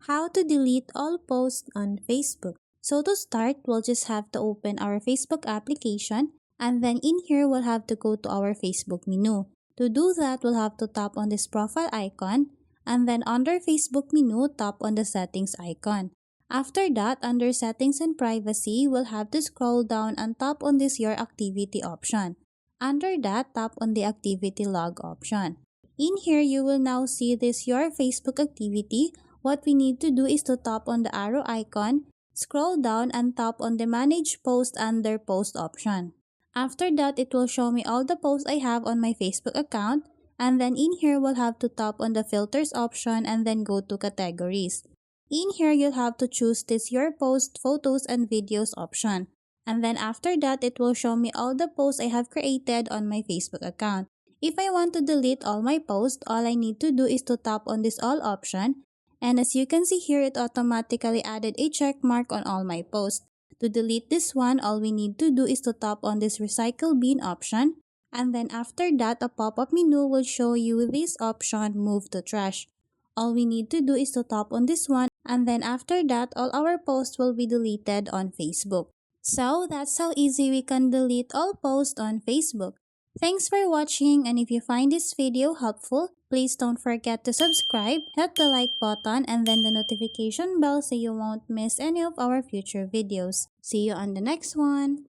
How to delete all posts on Facebook. So to start, we'll just have to open our Facebook application, and then in here we'll have to go to our Facebook menu. To do that, we'll have to tap on this profile icon, and then under Facebook menu, tap on the settings icon. After that, under settings and privacy, we'll have to scroll down and tap on this your activity option. Under that, tap on the activity log option. In here, you will now see this your Facebook activity. What we need to do is to tap on the arrow icon, scroll down and tap on the manage post under post option. After that, it will show me all the posts I have on my Facebook account, and then in here we'll have to tap on the filters option and then go to categories. In here, you'll have to choose this your post, photos and videos option. And then after that, it will show me all the posts I have created on my Facebook account. If I want to delete all my posts, all I need to do is to tap on this all option. And as you can see here, it automatically added a check mark on all my posts. To delete this one, all we need to do is to tap on this recycle bin option. And then after that, a pop-up menu will show you this option, move to trash. All we need to do is to tap on this one, and then after that, all our posts will be deleted on Facebook. So that's how easy we can delete all posts on Facebook. Thanks for watching, and if you find this video helpful, please don't forget to subscribe, hit the like button, and then the notification bell so you won't miss any of our future videos. See you on the next one.